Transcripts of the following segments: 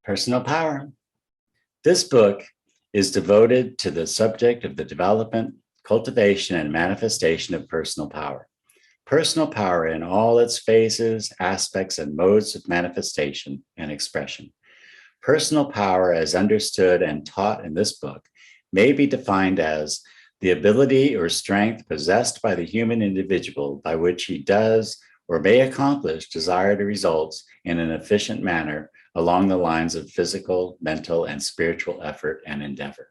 Personal Power. This book is devoted to the subject of the development, cultivation, and manifestation of personal power. Personal power in all its phases, aspects, and modes of manifestation and expression. Personal power, as understood and taught in this book, may be defined as the ability or strength possessed by the human individual by which he does or may accomplish desired results in an efficient manner along the lines of physical, mental, and spiritual effort and endeavor.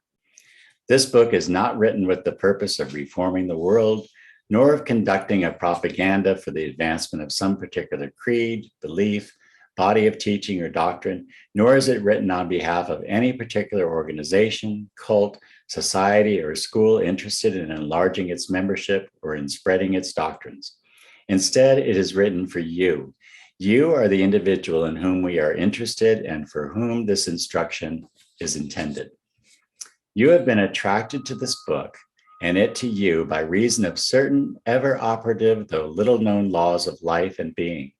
This book is not written with the purpose of reforming the world, nor of conducting a propaganda for the advancement of some particular creed, belief, body of teaching, or doctrine, nor is it written on behalf of any particular organization, cult, society, or school interested in enlarging its membership or in spreading its doctrines. Instead, it is written for you. You are the individual in whom we are interested and for whom this instruction is intended. You have been attracted to this book and it to you by reason of certain ever operative, though little known laws of life and being.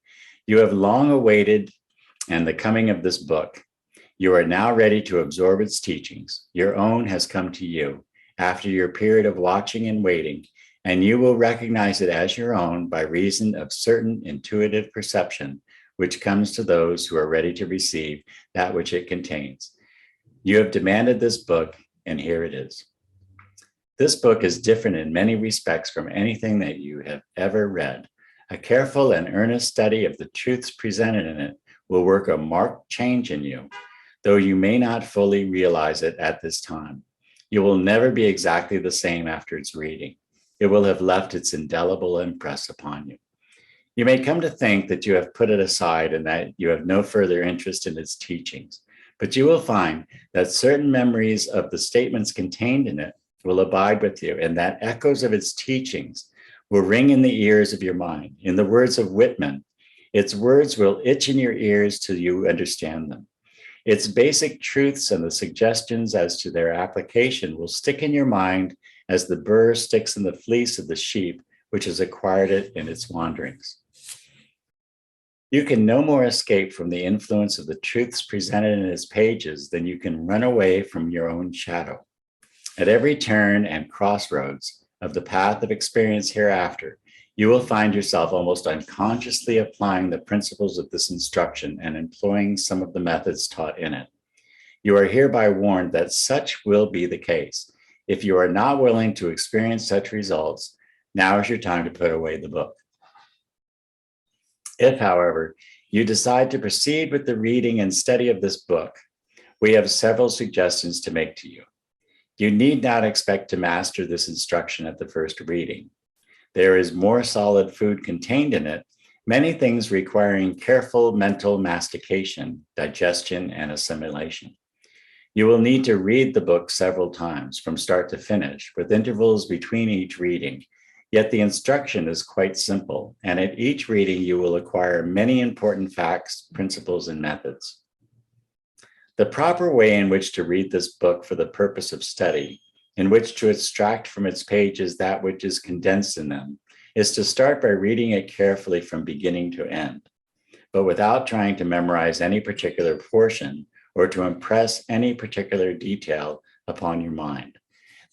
You have long awaited and the coming of this book. You are now ready to absorb its teachings. Your own has come to you after your period of watching and waiting, and you will recognize it as your own by reason of certain intuitive perception, which comes to those who are ready to receive that which it contains. You have demanded this book, and here it is. This book is different in many respects from anything that you have ever read. A careful and earnest study of the truths presented in it will work a marked change in you, though you may not fully realize it at this time. You will never be exactly the same after its reading. It will have left its indelible impress upon you. You may come to think that you have put it aside and that you have no further interest in its teachings, but you will find that certain memories of the statements contained in it will abide with you, and that echoes of its teachings will ring in the ears of your mind. In the words of Whitman, its words will itch in your ears till you understand them. Its basic truths and the suggestions as to their application will stick in your mind as the burr sticks in the fleece of the sheep which has acquired it in its wanderings. You can no more escape from the influence of the truths presented in its pages than you can run away from your own shadow. At every turn and crossroads of the path of experience hereafter, you will find yourself almost unconsciously applying the principles of this instruction and employing some of the methods taught in it. You are hereby warned that such will be the case. If you are not willing to experience such results, now is your time to put away the book. If, however, you decide to proceed with the reading and study of this book, we have several suggestions to make to you. You need not expect to master this instruction at the first reading. There is more solid food contained in it, many things requiring careful mental mastication, digestion, and assimilation. You will need to read the book several times from start to finish, with intervals between each reading. Yet the instruction is quite simple, and at each reading you will acquire many important facts, principles, and methods. The proper way in which to read this book for the purpose of study, in which to extract from its pages that which is condensed in them, is to start by reading it carefully from beginning to end, but without trying to memorize any particular portion or to impress any particular detail upon your mind.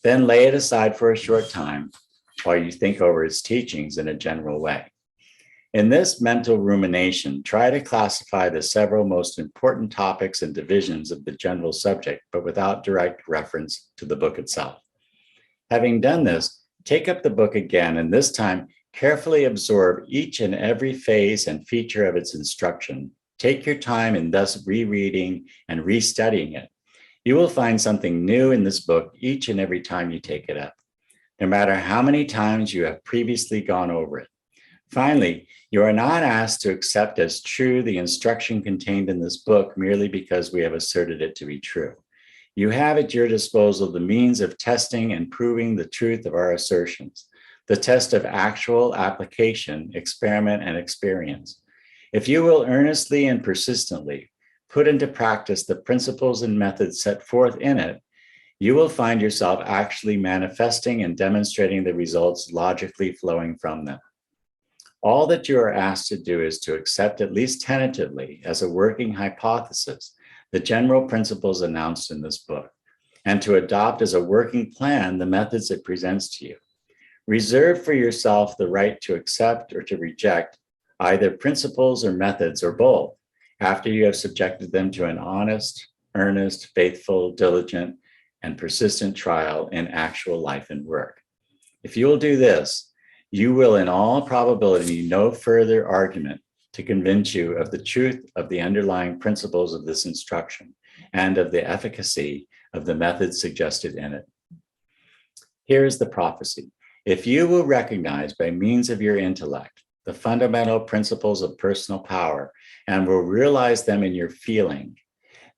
Then lay it aside for a short time while you think over its teachings in a general way. In this mental rumination, try to classify the several most important topics and divisions of the general subject, but without direct reference to the book itself. Having done this, take up the book again, and this time carefully absorb each and every phase and feature of its instruction. Take your time in thus rereading and restudying it. You will find something new in this book each and every time you take it up, no matter how many times you have previously gone over it. Finally, you are not asked to accept as true the instruction contained in this book merely because we have asserted it to be true. You have at your disposal the means of testing and proving the truth of our assertions, the test of actual application, experiment, and experience. If you will earnestly and persistently put into practice the principles and methods set forth in it, you will find yourself actually manifesting and demonstrating the results logically flowing from them. All that you are asked to do is to accept, at least tentatively, as a working hypothesis, the general principles announced in this book, and to adopt as a working plan the methods it presents to you. Reserve for yourself the right to accept or to reject either principles or methods or both after you have subjected them to an honest, earnest, faithful, diligent, and persistent trial in actual life and work. If you will do this, you will in all probability need no further argument to convince you of the truth of the underlying principles of this instruction and of the efficacy of the methods suggested in it. Here is the prophecy. If you will recognize by means of your intellect the fundamental principles of personal power and will realize them in your feeling,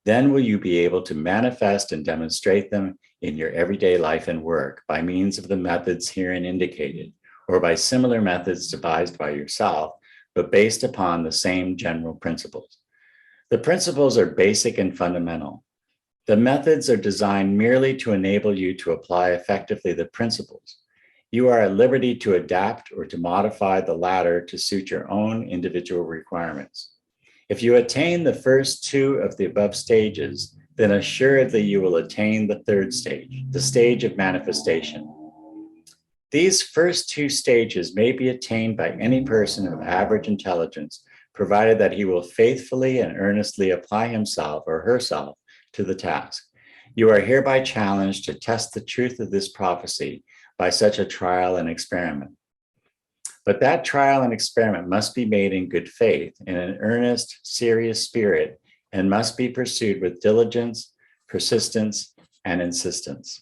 then will you be able to manifest and demonstrate them in your everyday life and work by means of the methods herein indicated, or by similar methods devised by yourself, but based upon the same general principles. The principles are basic and fundamental. The methods are designed merely to enable you to apply effectively the principles. You are at liberty to adapt or to modify the latter to suit your own individual requirements. If you attain the first two of the above stages, then assuredly you will attain the third stage, the stage of manifestation. These first two stages may be attained by any person of average intelligence, provided that he will faithfully and earnestly apply himself or herself to the task. You are hereby challenged to test the truth of this prophecy by such a trial and experiment. But that trial and experiment must be made in good faith, in an earnest, serious spirit, and must be pursued with diligence, persistence, and insistence.